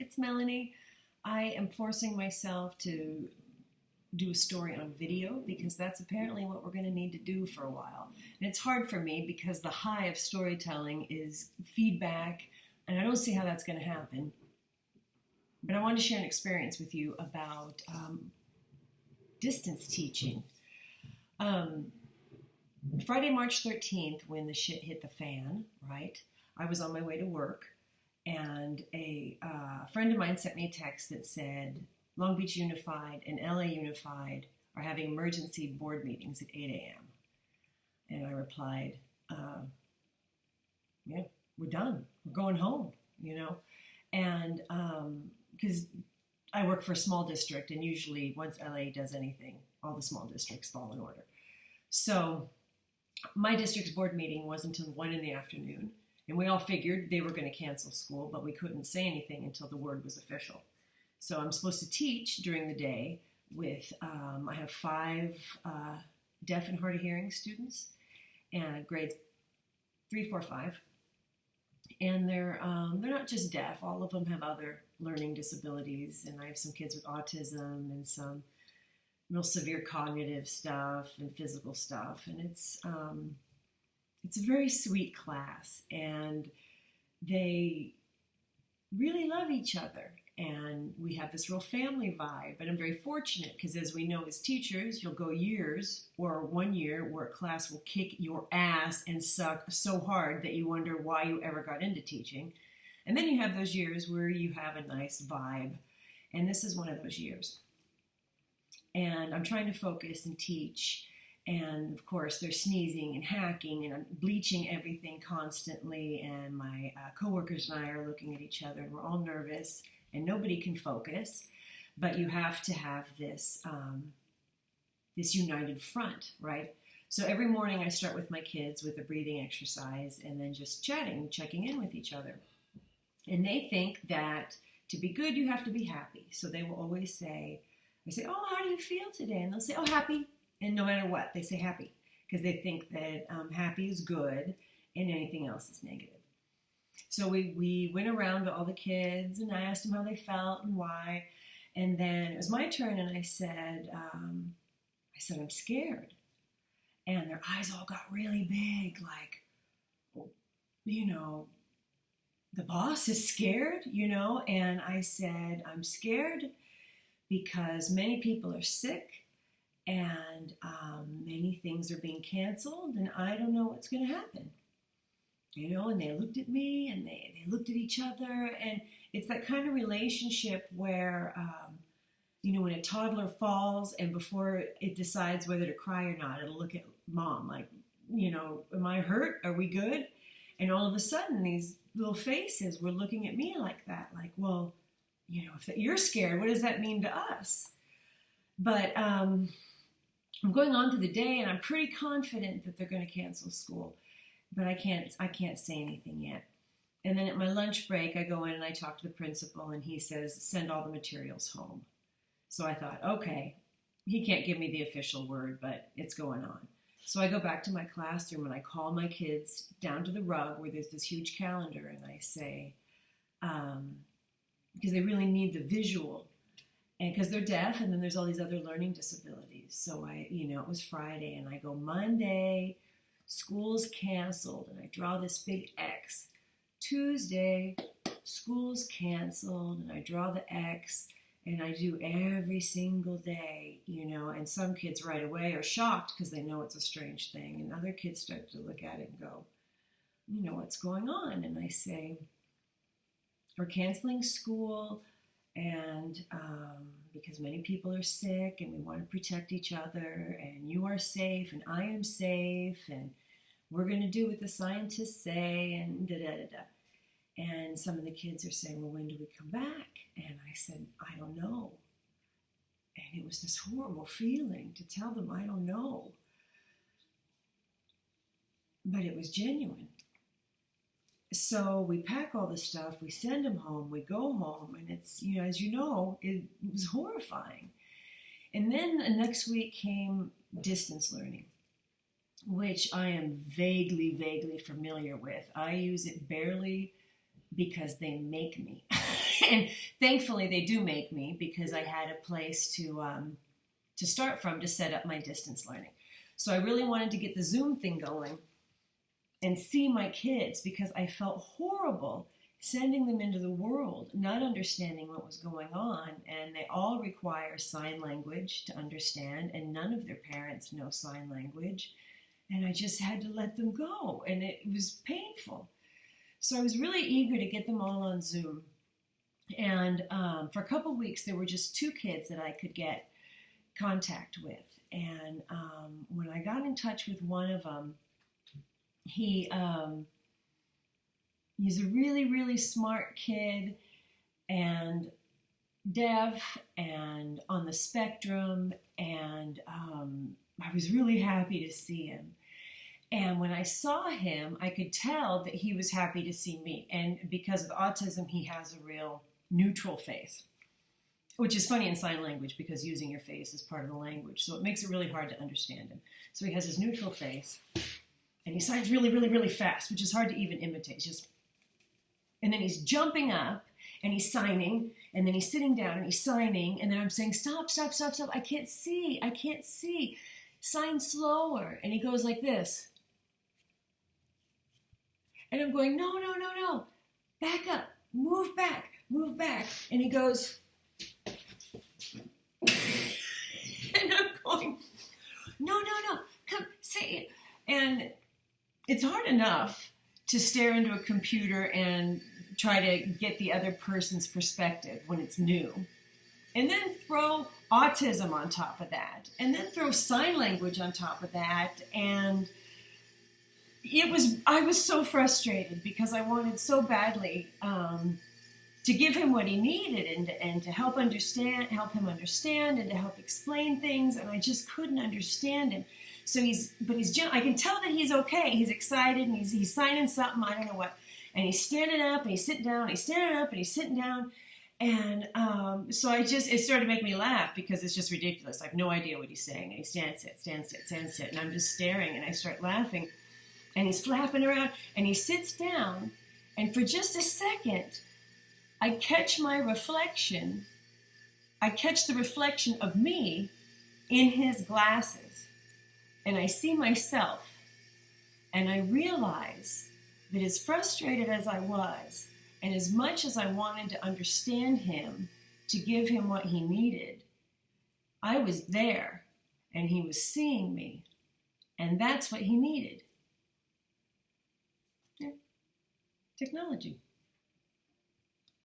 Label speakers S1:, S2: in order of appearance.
S1: it's Melanie. I am forcing myself to do a story on video because that's apparently what we're going to need to do for a while. And it's hard for me because the high of storytelling is feedback, and I don't see how that's going to happen. But I wanted to share an experience with you about distance teaching. Friday, March 13th, when the shit hit the fan, right, I was on my way to work, and a friend of mine sent me a text that said, Long Beach Unified and LA Unified are having emergency board meetings at 8 a.m. And I replied, yeah, we're done. We're going home, you know. And because I work for a small district, and usually once LA does anything, all the small districts fall in order. So my district's board meeting was until 1 in the afternoon, and we all figured they were going to cancel school, but we couldn't say anything until the word was official. So I'm supposed to teach during the day with, I have 5 deaf and hard of hearing students, and grades 3, 4, 5. And they're not just deaf. All of them have other learning disabilities, and I have some kids with autism and some real severe cognitive stuff and physical stuff. And it's a very sweet class, and they really love each other. And we have this real family vibe, and I'm very fortunate because, as we know as teachers, you'll go years or 1 year where a class will kick your ass and suck so hard that you wonder why you ever got into teaching. And then you have those years where you have a nice vibe, and this is one of those years. And I'm trying to focus and teach, and of course they're sneezing and hacking, and I'm bleaching everything constantly, and my coworkers and I are looking at each other, and we're all nervous. And nobody can focus, but you have to have this this united front, right? So every morning I start with my kids with a breathing exercise and then just chatting, checking in with each other. And they think that to be good, you have to be happy. So they will always say, I say, oh, how do you feel today? And they'll say, oh, happy. And no matter what, they say happy because they think that happy is good and anything else is negative. So we went around to all the kids, and I asked them how they felt and why. And then it was my turn, and I said, I'm scared. And their eyes all got really big, like, you know, the boss is scared, you know. And I said, I'm scared because many people are sick, and many things are being canceled, and I don't know what's going to happen. You know, and they looked at me, and they looked at each other, and it's that kind of relationship where, you know, when a toddler falls and before it decides whether to cry or not, it'll look at mom like, you know, am I hurt? Are we good? And all of a sudden, these little faces were looking at me like that, like, well, you know, if you're scared, what does that mean to us? But I'm going on through the day, and I'm pretty confident that they're going to cancel school. But I can't say anything yet. And then at my lunch break, I go in and I talk to the principal, and he says, send all the materials home. So I thought, okay, he can't give me the official word, but it's going on. So I go back to my classroom, and I call my kids down to the rug where there's this huge calendar, and I say, because they really need the visual, and because they're deaf, and then there's all these other learning disabilities. So it was Friday, and I go, Monday, school's canceled, and I draw this big X. Tuesday, school's canceled, and I draw the X, and I do every single day, you know, and some kids right away are shocked because they know it's a strange thing, and other kids start to look at it and go, you know, what's going on? And I say, we're canceling school, and because many people are sick, and we want to protect each other, and you are safe, and I am safe, and we're going to do what the scientists say, and da-da-da-da. And some of the kids are saying, well, when do we come back? And I said, I don't know. And it was this horrible feeling to tell them, I don't know. But it was genuine. So we pack all the stuff, we send them home, we go home, and it's, you know, as you know, it was horrifying. And then the next week came distance learning, which I am vaguely familiar with. I use it barely because they make me. And thankfully they do make me, because I had a place to start from to set up my distance learning. So I really wanted to get the Zoom thing going and see my kids, because I felt horrible sending them into the world, not understanding what was going on. And they all require sign language to understand, and none of their parents know sign language. And I just had to let them go, and it was painful. So I was really eager to get them all on Zoom. And for a couple of weeks, there were just 2 kids that I could get contact with. And when I got in touch with one of them, he's a really, really smart kid, and deaf and on the spectrum, and I was really happy to see him. And when I saw him, I could tell that he was happy to see me. And because of autism, he has a real neutral face, which is funny in sign language, because using your face is part of the language. So it makes it really hard to understand him. So he has his neutral face, and he signs really, really, really fast, which is hard to even imitate. And then he's jumping up, and he's signing, and then he's sitting down, and he's signing, and then I'm saying, stop, stop, stop, stop. I can't see. Sign slower. And he goes like this. And I'm going, no. Back up. Move back. And he goes, and I'm going, no. Come, say it. And it's hard enough to stare into a computer and try to get the other person's perspective when it's new. And then throw autism on top of that. And then throw sign language on top of that. And I was so frustrated, because I wanted so badly to give him what he needed, and to help him understand, and to help explain things. And I just couldn't understand him. So I can tell that he's okay. He's excited, and he's signing something, I don't know what. And he's standing up, and he's sitting down, he's standing up, and he's sitting down. And so it started to make me laugh, because it's just ridiculous. I have no idea what he's saying. And he stand, sit. And I'm just staring, and I start laughing. And he's flapping around, and he sits down. And for just a second, I catch my reflection. I catch the reflection of me in his glasses. And I see myself. And I realize that, as frustrated as I was, and as much as I wanted to understand him, to give him what he needed, I was there, and he was seeing me, and that's what he needed. Yeah. Technology.